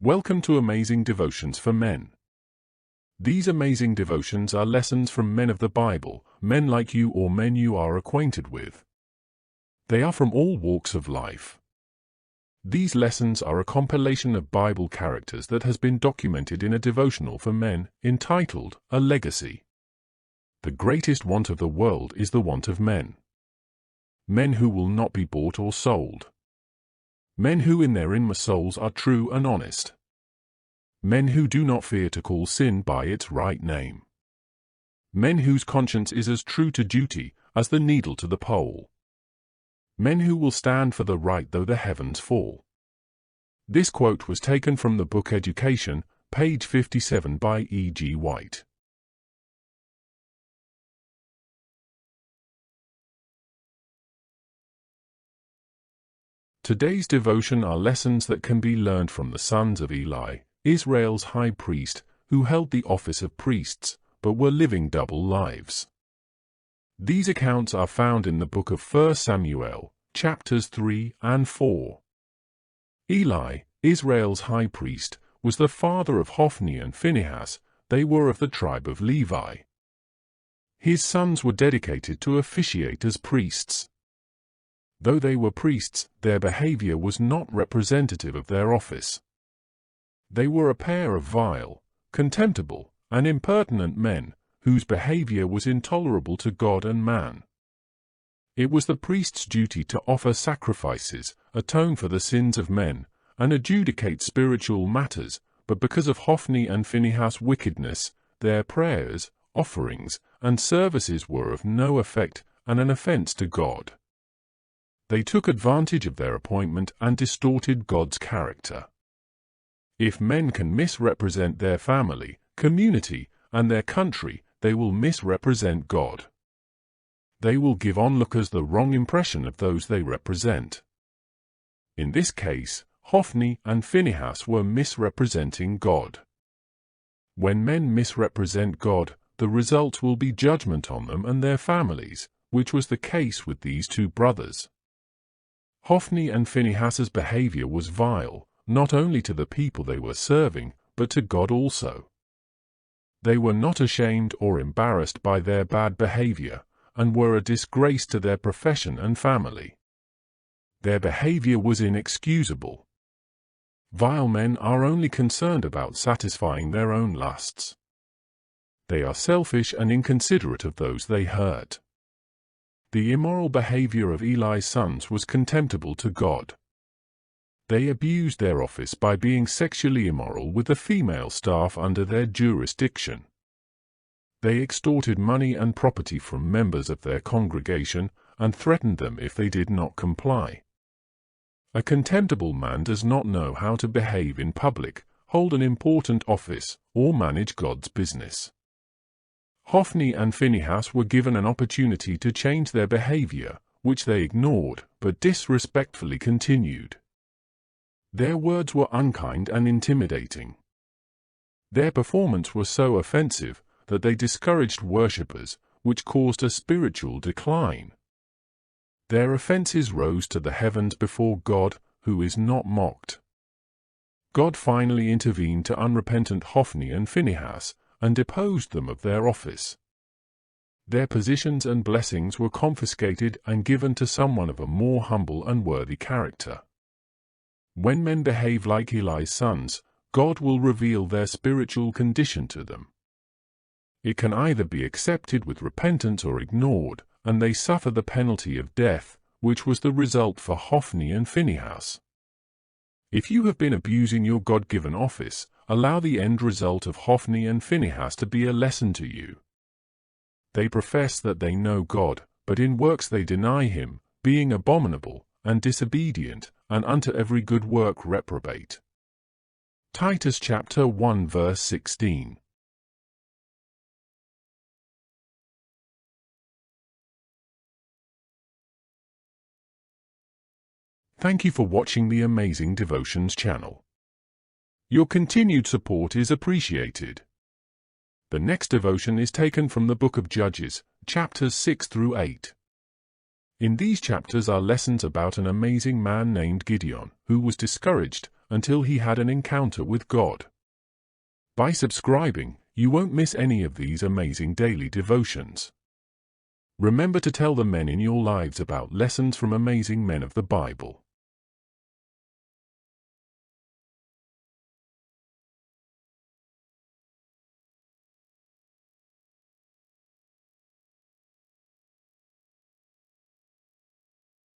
Welcome to Amazing Devotions for Men. These amazing devotions are lessons from men of the Bible, men like you or men you are acquainted with. They are from all walks of life. These lessons are a compilation of Bible characters that has been documented in a devotional for men entitled A Legacy. The greatest want of the world is the want of men. Men who will not be bought or sold. Men who in their inmost souls are true and honest. Men who do not fear to call sin by its right name. Men whose conscience is as true to duty as the needle to the pole. Men who will stand for the right though the heavens fall. This quote was taken from the book Education, page 57 by E.G. White. Today's devotion are lessons that can be learned from the sons of Eli, Israel's high priest, who held the office of priests, but were living double lives. These accounts are found in the book of 1 Samuel, chapters 3 and 4. Eli, Israel's high priest, was the father of Hophni and Phineas. They were of the tribe of Levi. His sons were dedicated to officiate as priests. Though they were priests, their behavior was not representative of their office. They were a pair of vile, contemptible, and impertinent men, whose behavior was intolerable to God and man. It was the priest's duty to offer sacrifices, atone for the sins of men, and adjudicate spiritual matters, but because of Hophni and Phineas' wickedness, their prayers, offerings, and services were of no effect and an offense to God. They took advantage of their appointment and distorted God's character. If men can misrepresent their family, community, and their country, they will misrepresent God. They will give onlookers the wrong impression of those they represent. In this case, Hophni and Phineas were misrepresenting God. When men misrepresent God, the result will be judgment on them and their families, which was the case with these two brothers. Hophni and Phineas's behavior was vile, not only to the people they were serving, but to God also. They were not ashamed or embarrassed by their bad behavior, and were a disgrace to their profession and family. Their behavior was inexcusable. Vile men are only concerned about satisfying their own lusts. They are selfish and inconsiderate of those they hurt. The immoral behavior of Eli's sons was contemptible to God. They abused their office by being sexually immoral with the female staff under their jurisdiction. They extorted money and property from members of their congregation and threatened them if they did not comply. A contemptible man does not know how to behave in public, hold an important office, or manage God's business. Hophni and Phineas were given an opportunity to change their behavior, which they ignored, but disrespectfully continued. Their words were unkind and intimidating. Their performance was so offensive that they discouraged worshippers, which caused a spiritual decline. Their offenses rose to the heavens before God, who is not mocked. God finally intervened to unrepentant Hophni and Phineas, and deposed them of their office. Their positions and blessings were confiscated and given to someone of a more humble and worthy character. When men behave like Eli's sons, God will reveal their spiritual condition to them. It can either be accepted with repentance or ignored, and they suffer the penalty of death, which was the result for Hophni and Phineas. If you have been abusing your God-given office, allow the end result of Hophni and Phineas to be a lesson to you. They profess that they know God, but in works they deny him, being abominable, and disobedient, and unto every good work reprobate. Titus chapter 1 verse 16. Thank you for watching the Amazing Devotions channel. Your continued support is appreciated. The next devotion is taken from the book of Judges, chapters 6 through 8. In these chapters are lessons about an amazing man named Gideon, who was discouraged until he had an encounter with God. By subscribing, you won't miss any of these amazing daily devotions. Remember to tell the men in your lives about lessons from amazing men of the Bible.